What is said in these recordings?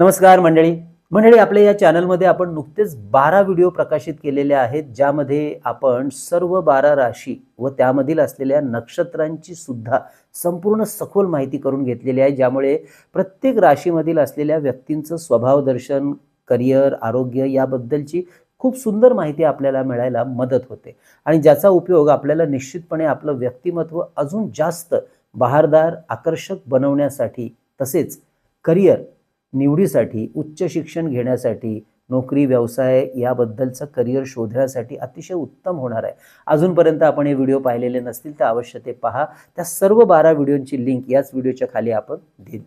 नमस्कार मंडळी मंडळी आपल्या या चॅनलमध्ये आपण नुकतेच 12 व्हिडिओ प्रकाशित केलेले आहेत, ज्यामध्ये आपण सर्व 12 राशी व त्यामधील असलेल्या नक्षत्रांची सुद्धा संपूर्ण सखोल माहिती करून घेतलेली आहे, ज्यामुळे प्रत्येक राशीमधील असलेल्या व्यक्तींचं स्वभाव दर्शन, करिअर, आरोग्य याबद्दलची खूप सुंदर माहिती आपल्याला मिळायला मदत होते आणि ज्याचा उपयोग आपल्याला निश्चितपणे आपलं व्यक्तिमत्व अजून जास्त बहारदार, आकर्षक बनवण्यासाठी, तसेच करिअर निवडीसाठी, उच्च शिक्षण घेण्यासाठी, नोकरी, व्यवसाय याबद्दलचं करिअर शोधण्यासाठी अतिशय उत्तम होणार आहे. अजूनपर्यंत आपण हे व्हिडिओ पाहिलेले नसतील तर अवश्य ते पहा. त्या सर्व 12 व्हिडिओंची लिंक याच व्हिडिओच्या खाली आपण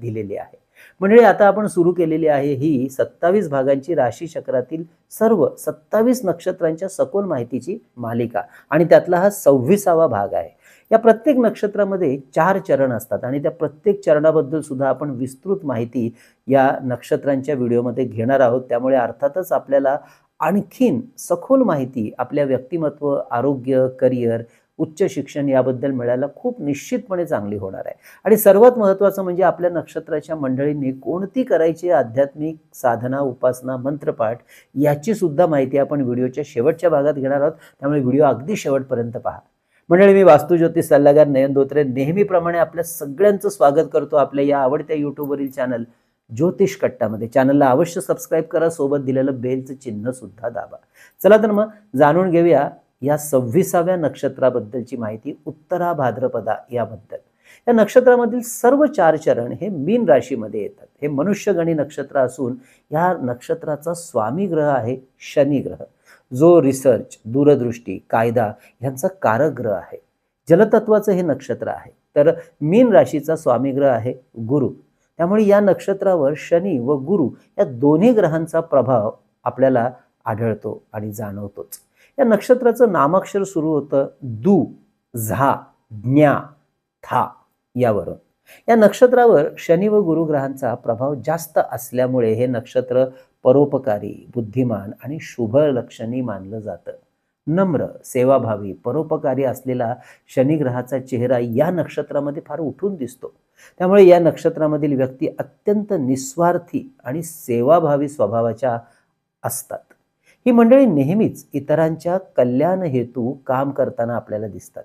दिलेली आहे. म्हणजे आता आपण सुरू केलेली आहे ही 27 भागांची राशी चक्रातील सर्व 27 नक्षत्रांच्या सखोल माहितीची मालिका आणि त्यातला हा 26वा भाग आहे. या प्रत्येक नक्षत्रामध्ये 4 चरण असतात आणि त्या प्रत्येक चरणाबद्दल सुद्धा आपण विस्तृत माहिती या नक्षत्रांच्या व्हिडिओमध्ये घेणार आहोत. त्यामुळे अर्थातच आपल्याला आणखीन सखोल माहिती आपल्या व्यक्तिमत्व, आरोग्य, करिअर, उच्च शिक्षण याबद्दल मिळायला खूप निश्चितपणे चांगली होणार आहे. आणि सर्वात महत्त्वाचं म्हणजे आपल्या नक्षत्राच्या मंडळींनी कोणती करायची आध्यात्मिक साधना, उपासना, मंत्रपाठ याची सुद्धा माहिती आपण व्हिडिओच्या शेवटच्या भागात घेणार आहोत. त्यामुळे व्हिडिओ अगदी शेवटपर्यंत पहा. मंडळी, मी वास्तुज्योतिष सल्लागार नयन धोत्रे नेहमीप्रमाणे आपल्या सगळ्यांचं स्वागत करतो आपल्या या आवडत्या यूट्यूबवरील चॅनल ज्योतिष कट्टामध्ये. चॅनलला अवश्य सबस्क्राईब करा, सोबत दिलेलं बेलचं चिन्ह सुद्धा दाबा. चला तर मग जाणून घेऊया या 26व्या नक्षत्राबद्दलची माहिती, उत्तरा भाद्रपदा याबद्दल. या नक्षत्रामधील सर्व 4 चरण हे मीन राशीमध्ये येतात. हे मनुष्यगणी नक्षत्र असून या नक्षत्राचा स्वामी ग्रह आहे शनी ग्रह, जो रिसर्च, दूरदृष्टी, कायदा यांचा कारक ग्रह आहे. जलतत्वाचं हे नक्षत्र आहे. तर मीन राशीचा स्वामी ग्रह आहे गुरु. त्यामुळे या नक्षत्रावर शनी व गुरु या दोन्ही ग्रहांचा प्रभाव आपल्याला आढळतो आणि जाणवतोच. या नक्षत्राचं नामाक्षर सुरू होतं दु, झा, ज्ञा, था यावरून. या नक्षत्रावर शनी व गुरु ग्रहांचा प्रभाव जास्त असल्यामुळे हे नक्षत्र परोपकारी, बुद्धिमान आणि शुभ लक्षणी मानलं जातं. नम्र, सेवाभावी, परोपकारी असलेला शनी ग्रहाचा चेहरा या नक्षत्रामध्ये फार उठून दिसतो. त्यामुळे या नक्षत्रामधील व्यक्ती अत्यंत निस्वार्थी आणि सेवाभावी स्वभावाच्या असतात. ही मंडळी नेहमीच इतरांच्या कल्याण हेतू काम करताना आपल्याला दिसतात.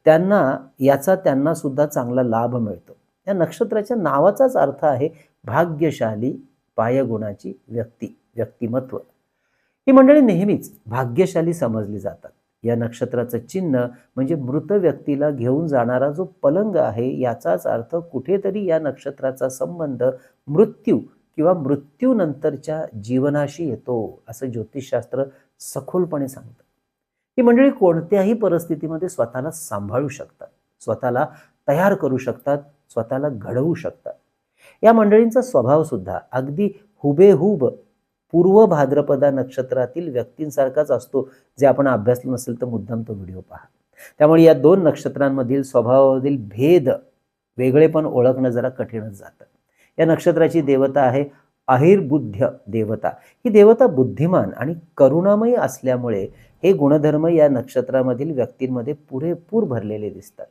त्यांना सुद्धा चांगला लाभ मिळतो. या नक्षत्राच्या नावाचाच अर्थ आहे भाग्यशाली, पायगुणाची व्यक्तिमत्व. ही मंडळी नेहमीच भाग्यशाली समजली जातात. या नक्षत्राचं चिन्ह म्हणजे मृत व्यक्तीला घेऊन जाणारा जो पलंग आहे, याचाच अर्थ कुठेतरी या नक्षत्राचा संबंध मृत्यू किंवा मृत्यूनंतरच्या जीवनाशी येतो, असं ज्योतिषशास्त्र सखोलपणे सांगतं. ही मंडळी कोणत्याही परिस्थितीमध्ये स्वतःला सांभाळू शकतात, स्वतःला तयार करू शकतात, स्वतःला घडवू शकतात. या मंडळींचा स्वभाव सुद्धा अगदी हुबेहूब पूर्व भाद्रपदा नक्षत्रातील व्यक्तींसारखाच असतो. जे आपण अभ्यासलं नसेल तर मुद्दाम तो व्हिडिओ पहा. त्यामुळे या 2 नक्षत्रांमधील स्वभावामधील भेद, वेगळेपण ओळखणं जरा कठीणच जातं. या नक्षत्राची देवता आहे अहिर्बुद्ध देवता. ही देवता बुद्धिमान आणि करुणामयी असल्यामुळे हे गुणधर्म या नक्षत्रामधील व्यक्तींमध्ये पुरेपूर भरलेले दिसतात.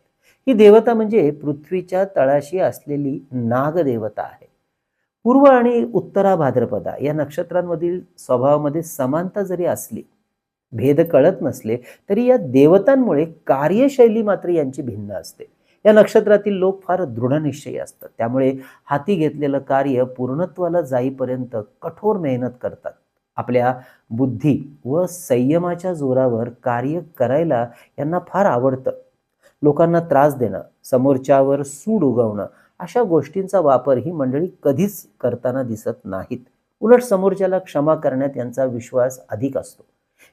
ही देवता म्हणजे पृथ्वीच्या तळाशी असलेली नागदेवता आहे. पूर्व आणि उत्तरा भाद्रपदा या नक्षत्रांमधील स्वभावामध्ये समानता जरी असली, भेद कळत नसले, तरी या देवतांमुळे कार्यशैली मात्र यांची भिन्न असते. या नक्षत्रातील लोक फार दृढनिश्चयी असतात. त्यामुळे हाती घेतलेलं कार्य पूर्णत्वाला जाईपर्यंत कठोर मेहनत करतात. आपल्या बुद्धी व संयमाच्या जोरावर कार्य करायला यांना फार आवडतं. लोकांना त्रास देणं, समोरच्यावर सूड उगवणं अशा गोष्टींचा वापर ही मंडळी कधीच करताना दिसत नाहीत. उलट समोरच्याला क्षमा करण्यात यांचा विश्वास अधिक असतो.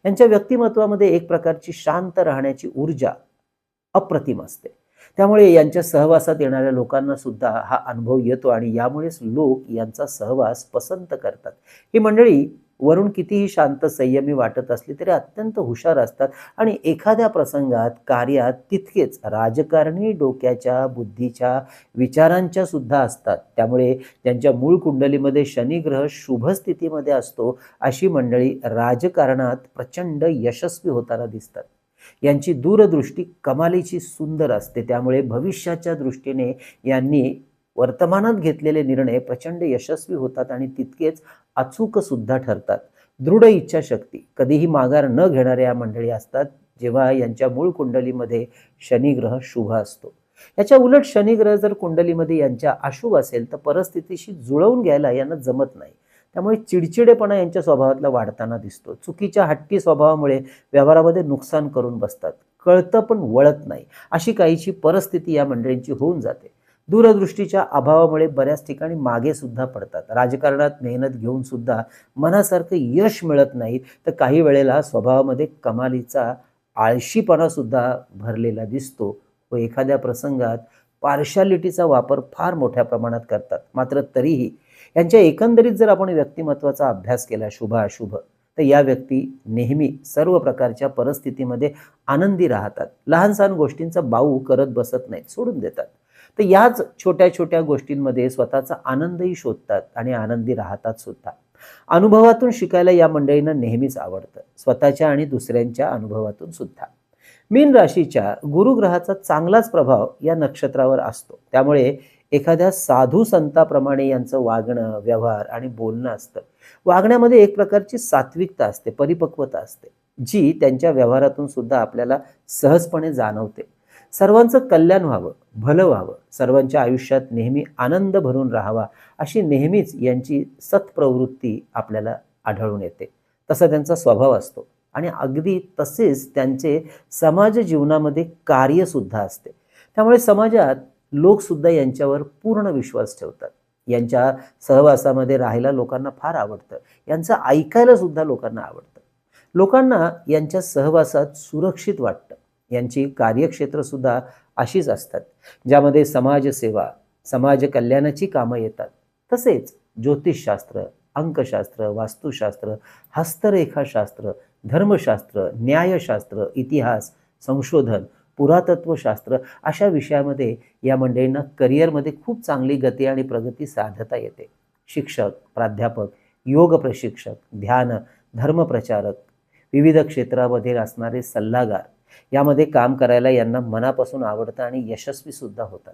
यांच्या व्यक्तिमत्वामध्ये एक प्रकारची शांत राहण्याची ऊर्जा अप्रतिम असते. त्यामुळे यांच्या सहवासात येणाऱ्या लोकांना सुद्धा हा अनुभव येतो आणि यामुळेच लोक यांचा सहवास पसंत करतात. ही मंडळी वरून कितीही शांत, संयमी वाटत असली तरी अत्यंत हुशार असतात आणि एखाद्या प्रसंगात, कार्यात तितकेच राजकारणी डोक्याच्या, बुद्धीच्या, विचारांच्या सुद्धा असतात. त्यामुळे त्यांच्या मूळ कुंडलीमध्ये शनी ग्रह शुभ स्थितीमध्ये असतो, अशी मंडळी राजकारणात प्रचंड यशस्वी होताना दिसतात. यांची दूरदृष्टी कमालीची सुंदर असते. त्यामुळे भविष्याच्या दृष्टीने यांनी वर्तमानात घेतलेले निर्णय प्रचंड यशस्वी होतात आणि तितकेच अचूक सुद्धा ठरतात. दृढ इच्छाशक्ती, कधीही माघार न घेणाऱ्या या मंडळी असतात जेव्हा यांच्या मूळ कुंडलीमध्ये शनिग्रह शुभ असतो. याच्या उलट शनिग्रह जर कुंडलीमध्ये यांच्या अशुभ असेल तर परिस्थितीशी जुळवून घ्यायला यांना जमत नाही. त्यामुळे चिडचिडेपणा यांच्या स्वभावातला वाढताना दिसतो. चुकीच्या हट्टी स्वभावामुळे व्यवहारामध्ये नुकसान करून बसतात. कळतं पण वळत नाही, अशी काहीची परिस्थिती या मंडळींची होऊन जाते. दूरदृष्टीच्या अभावामुळे बऱ्याच ठिकाणी मागे सुद्धा पडतात. राजकारणात मेहनत घेऊन सुद्धा मनासारखं यश मिळत नाही, तर काही वेळेला स्वभावामध्ये कमालीचा आळशीपणा सुद्धा भरलेला दिसतो व एखाद्या प्रसंगात पार्शालिटीचा वापर फार मोठ्या प्रमाणात करतात. मात्र तरीही यांच्या एकंदरीत जर आपण व्यक्तिमत्वाचा अभ्यास केला शुभ अशुभ, तर या व्यक्ती नेहमी सर्व प्रकारच्या परिस्थितीमध्ये आनंदी राहतात. लहान सहान गोष्टींचा बाऊ करत बसत नाहीत, सोडून देतात. तर याच छोट्या छोट्या गोष्टींमध्ये स्वतःचा आनंदही शोधतात आणि आनंदी राहतात सुद्धा. अनुभवातून शिकायला या मंडळींना नेहमीच आवडतं, स्वतःच्या आणि दुसऱ्यांच्या अनुभवातून सुद्धा. मीन राशीच्या गुरुग्रहाचा चांगलाच प्रभाव या नक्षत्रावर असतो. त्यामुळे एखाद्या साधू संताप्रमाणे यांचं वागणं, व्यवहार आणि बोलणं असतं. वागण्यामध्ये एक प्रकारची सात्विकता असते, परिपक्वता असते, जी त्यांच्या व्यवहारातून सुद्धा आपल्याला सहजपणे जाणवते. सर्वांचं कल्याण व्हावं, भलं व्हावं, सर्वांच्या आयुष्यात नेहमी आनंद भरून राहावा, अशी नेहमीच यांची सत्प्रवृत्ती आपल्याला आढळून येते. तसा त्यांचा स्वभाव असतो आणि अगदी तसेच त्यांचे समाज जीवनामध्ये कार्यसुद्धा असते. त्यामुळे समाजात लोकसुद्धा यांच्यावर पूर्ण विश्वास ठेवतात. यांच्या सहवासामध्ये राहायला लोकांना फार आवडतं. यांचं ऐकायला सुद्धा लोकांना आवडतं. लोकांना यांच्या सहवासात सुरक्षित वाटतं. यांची कार्यक्षेत्र सुद्धा अशीच असतात ज्यामध्ये समाजसेवा, समाज कल्याणाची कामं येतात. तसेच ज्योतिषशास्त्र, अंकशास्त्र, वास्तुशास्त्र, हस्तरेखाशास्त्र, धर्मशास्त्र, न्यायशास्त्र, इतिहास, संशोधन, पुरातत्वशास्त्र अशा विषयामध्ये या मंडळींना करिअरमध्ये खूप चांगली गती आणि प्रगती साधता येते. शिक्षक, प्राध्यापक, योग प्रशिक्षक, ध्यान, धर्मप्रचारक, विविध क्षेत्रामध्ये असणारे सल्लागार, यामध्ये काम करायला यांना मनापासून आवडतं आणि यशस्वी सुद्धा होतात.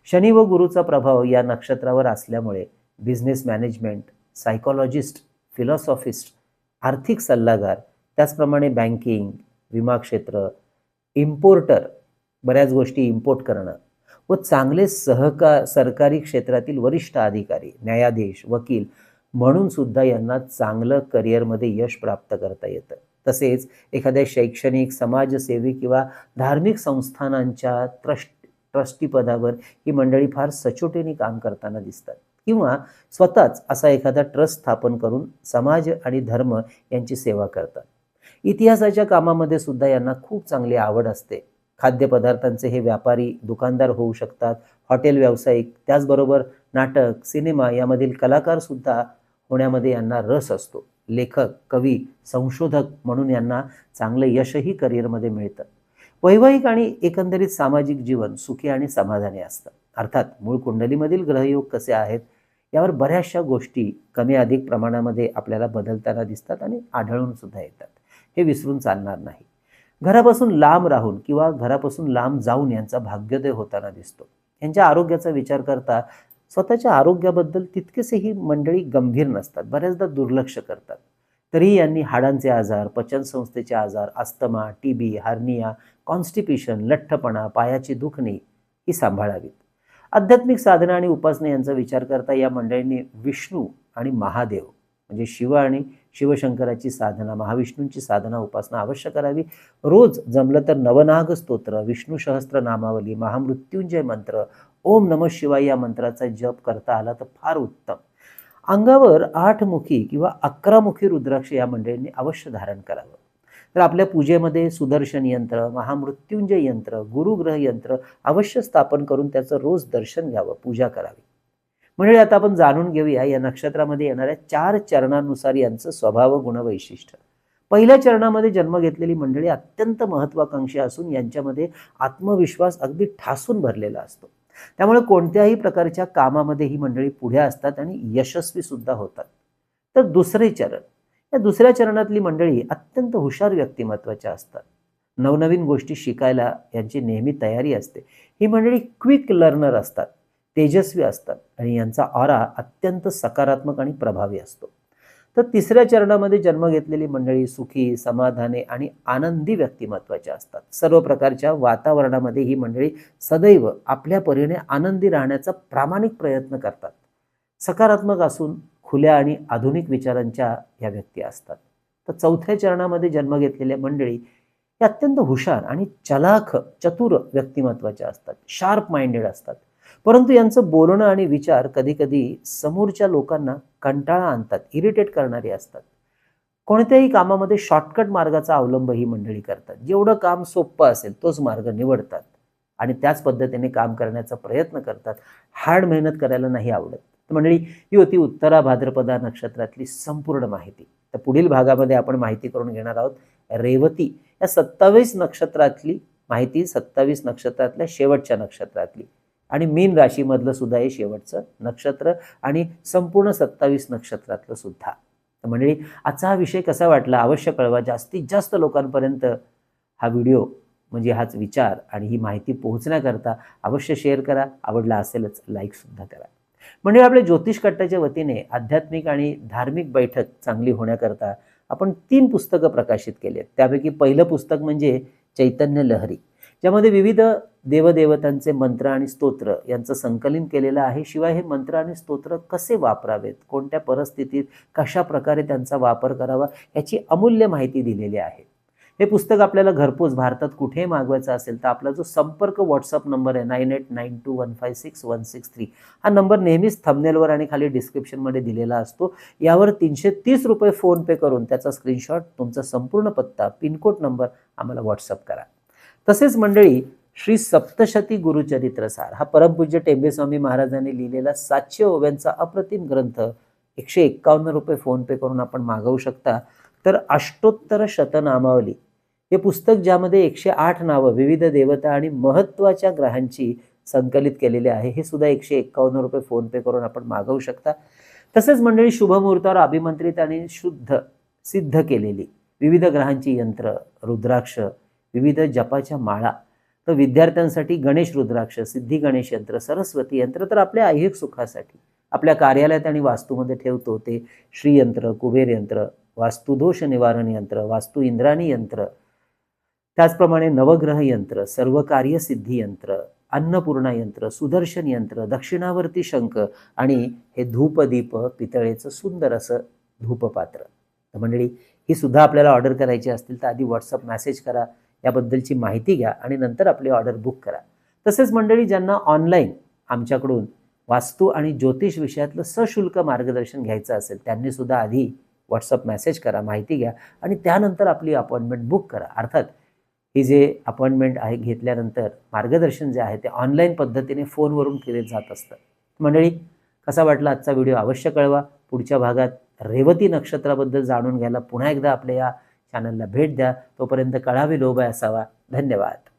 शनी व गुरुचा प्रभाव या नक्षत्रावर असल्यामुळे बिझनेस मॅनेजमेंट, सायकॉलॉजिस्ट, फिलॉसॉफिस्ट, आर्थिक सल्लागार, त्याचप्रमाणे बँकिंग, विमा क्षेत्र, इम्पोर्टर, बऱ्याच गोष्टी इम्पोर्ट करणं व चांगले सरकारी क्षेत्रातील वरिष्ठ अधिकारी, न्यायाधीश, वकील म्हणून सुद्धा यांना चांगलं करिअरमध्ये यश प्राप्त करता येतं. तसेच एखाद्या शैक्षणिक, समाजसेवी किंवा धार्मिक संस्थानांच्या ट्रस्टी पदावर ही मंडळी फार सचोटीने काम करताना दिसतात किंवा स्वतःच असा एखादा ट्रस्ट स्थापन करून समाज आणि धर्म यांची सेवा करतात. इतिहासाच्या कामामध्ये सुद्धा यांना खूप चांगली आवड असते. खाद्यपदार्थांचे हे व्यापारी, दुकानदार होऊ शकतात, हॉटेल व्यावसायिक, त्याचबरोबर नाटक, सिनेमा यामधील कलाकार सुद्धा होण्यामध्ये यांना रस असतो. लेखक, कवी, संशोधक म्हणून यांना चांगलं यशही करिअरमध्ये मिळतं. वैवाहिक आणि एकंदरीत सामाजिक जीवन सुखी आणि समाधानी असतं. अर्थात मूळ कुंडलीमधील ग्रहयोग कसे आहेत यावर बऱ्याचशा गोष्टी कमी अधिक प्रमाणामध्ये आपल्याला बदलताना दिसतात आणि आढळून सुद्धा येतात. हे विसरून चालणार नाही. घरापासून लांब राहून किंवा घरापासून लांब जाऊन यांचा भाग्योदय होताना दिसतो. यांच्या आरोग्याचा विचार करता स्वतःच्या आरोग्याबद्दल तितकेसे ही मंडळी गंभीर नसतात, बऱ्याचदा दुर्लक्ष करतात. तरीही यांनी हाडांचे आजार, पचनसंस्थेचे आजार, अस्थमा, टीबी, हार्निया, कॉन्स्टिपेशन, लठ्ठपणा, पायाची दुखणी ही सांभाळावीत. आध्यात्मिक साधना आणि उपासना यांचा विचार करता या मंडळींनी विष्णू आणि महादेव म्हणजे शिव आणि शिवशंकराची साधना, महाविष्णूंची साधना उपासना अवश्य करावी. रोज जमलं तर नवनाग स्तोत्र, विष्णू सहस्त्र नामावली, महामृत्युंजय मंत्र, ओम नमः शिवाय या मंत्राचा जप करता आला तर फार उत्तम. अंगावर 8 मुखी किंवा 11 मुखी रुद्राक्ष या मंडळींनी अवश्य धारण करावं. तर आपल्या पूजेमध्ये सुदर्शन यंत्र, महामृत्युंजय यंत्र, गुरुग्रह यंत्र अवश्य स्थापन करून त्याचं रोज दर्शन घ्यावं, पूजा करावी. म्हणजे आता आपण जाणून घेऊया या नक्षत्रामध्ये येणाऱ्या 4 चरणानुसार यांचं स्वभाव गुण वैशिष्ट्य. पहिल्या चरणामध्ये जन्म घेतलेली मंडळी अत्यंत महत्वाकांक्षी असून यांच्यामध्ये आत्मविश्वास अगदी ठासून भरलेला असतो. त्यामुळे कोणत्याही प्रकारच्या कामामध्ये ही मंडळी पुढे असतात आणि यशस्वी सुद्धा होतात. तर दुसरे चरण, या दुसऱ्या चरणातली मंडळी अत्यंत हुशार व्यक्तिमत्वाच्या असतात. नवनवीन गोष्टी शिकायला यांची नेहमी तयारी असते. ही मंडळी क्विक लर्नर असतात. तेजस्वी असतात आणि यांचा ऑरा अत्यंत सकारात्मक आणि प्रभावी असतो. तर तिसऱ्या चरणामध्ये जन्म घेतलेली मंडळी सुखी, समाधानी आणि आनंदी व्यक्तिमत्वाची असतात. सर्व प्रकारच्या वातावरणामध्ये ही मंडळी सदैव आपल्या परीने आनंदी राहण्याचा प्रामाणिक प्रयत्न करतात. सकारात्मक असून खुल्या आणि आधुनिक विचारांच्या या व्यक्ती असतात. तर चौथ्या चरणामध्ये जन्म घेतलेल्या मंडळी हे अत्यंत हुशार आणि चलाख, चतुर व्यक्तिमत्वाच्या असतात. शार्प माइंडेड असतात. परंतु यांचं बोलणं आणि विचार कधी-कधी समोरच्या लोकांना कंटाळा आणतात, इरिटेट करणारी असतात. कोणत्याही कामामध्ये शॉर्टकट मार्गाचा अवलंब ही मंडळी करतात. जेवढं काम सोपं असेल तोच मार्ग निवडतात आणि त्याच पद्धतीने काम करण्याचा प्रयत्न करतात. हार्ड मेहनत करायला नाही आवडत. तर मंडळी, ही होती उत्तरा भाद्रपदा नक्षत्रातली संपूर्ण माहिती. तर पुढील भागामध्ये आपण माहिती करून घेणार आहोत रेवती या 27 नक्षत्रातली माहिती, 27 नक्षत्रातल्या शेवटच्या नक्षत्रातली आणि मीन राशीमधलं सुद्धा हे शेवटचं नक्षत्र आणि संपूर्ण 27 नक्षत्रातलं सुद्धा. तर मंडळी, आजचा हा विषय कसा वाटला अवश्य कळवा. जास्तीत जास्त लोकांपर्यंत हा व्हिडिओ म्हणजे हाच विचार आणि ही माहिती पोहोचण्याकरता अवश्य शेअर करा. आवडला असेलच लाईकसुद्धा करा. म्हणजे आपल्या ज्योतिष कट्ट्याच्या वतीने आध्यात्मिक आणि धार्मिक बैठक चांगली होण्याकरता आपण 3 पुस्तकं प्रकाशित केली आहेत. त्यापैकी पहिलं पुस्तक म्हणजे चैतन्य लहरी, ज्यामध्ये विविध देवदेवतांचे मंत्र आणि स्तोत्र यांचं संकलन केलेलं आहे. शिवाय हे मंत्र आणि स्तोत्र कसे वापरावेत, कोणत्या परिस्थितीत कशा प्रकारे त्यांचा वापर करावा याची अमूल्य माहिती दिलेली आहे. हे पुस्तक आपल्याला घरपोच भारतात कुठेही मागवायचं असेल तर आपला जो संपर्क व्हॉट्सअप नंबर आहे 9892156163 हा नंबर नेहमीच थंबनेलवर आणि खाली डिस्क्रिप्शनमध्ये दिलेला असतो. यावर 330 रुपये फोनपे करून त्याचा स्क्रीनशॉट, तुमचा संपूर्ण पत्ता, पिनकोड नंबर आम्हाला व्हॉट्सअप करा. तसेच मंडळी, श्री सप्तशती गुरुचरित्रसार हा परमपूज्य टेंबेस्वामी महाराजांनी लिहिलेला 700 ओव्यांचा अप्रतिम ग्रंथ 151 रुपये फोनपे करून आपण मागवू शकता. तर अष्टोत्तर शतनामावली हे पुस्तक, ज्यामध्ये 108 नावं विविध देवता आणि महत्त्वाच्या ग्रहांची संकलित केलेले आहे, हे सुद्धा 151 रुपये फोनपे करून आपण मागवू शकता. तसेच मंडळी, शुभमुहूर्तावर अभिमंत्रित आणि शुद्ध सिद्ध केलेली विविध ग्रहांची यंत्र, रुद्राक्ष, विविध जपाच्या माळा, तर विद्यार्थ्यांसाठी गणेश रुद्राक्ष, सिद्धी गणेश यंत्र, सरस्वती यंत्र, तर आपल्या ऐहिक सुखासाठी आपल्या कार्यालयात आणि वास्तूमध्ये ठेवतो ते श्रीयंत्र, कुबेर यंत्र, वास्तुदोष निवारण यंत्र, वास्तु इंद्राणी यंत्र, त्याचप्रमाणे नवग्रह यंत्र, सर्व कार्य सिद्धी यंत्र, अन्नपूर्णा यंत्र, सुदर्शन यंत्र, दक्षिणावर्ती शंख आणि हे धूपदीप पितळेचं सुंदर असं धूपपात्र. तर मंडळी, ही सुद्धा आपल्याला ऑर्डर करायची असतील तर आधी व्हॉट्सअप मेसेज करा, याबद्दलची माहिती घ्या आणि नंतर आपली ऑर्डर बुक करा. तसेच मंडळी, ज्यांना ऑनलाईन आमच्याकडून वास्तू आणि ज्योतिष विषयातलं सशुल्क मार्गदर्शन घ्यायचं असेल त्यांनी सुद्धा आधी व्हॉट्सअप मेसेज करा, माहिती घ्या आणि त्यानंतर आपली अपॉइंटमेंट बुक करा. अर्थात ही जे अपॉइंटमेंट आहे घेतल्यानंतर मार्गदर्शन जे आहे ते ऑनलाईन पद्धतीने फोनवरून केले जात असतं. मंडळी, कसा वाटला आजचा व्हिडिओ अवश्य कळवा. पुढच्या भागात रेवती नक्षत्राबद्दल जाणून घ्यायला पुन्हा एकदा आपल्या या चॅनलला भेट द्या. तोपर्यंत कळावे लोभाय असावा. धन्यवाद.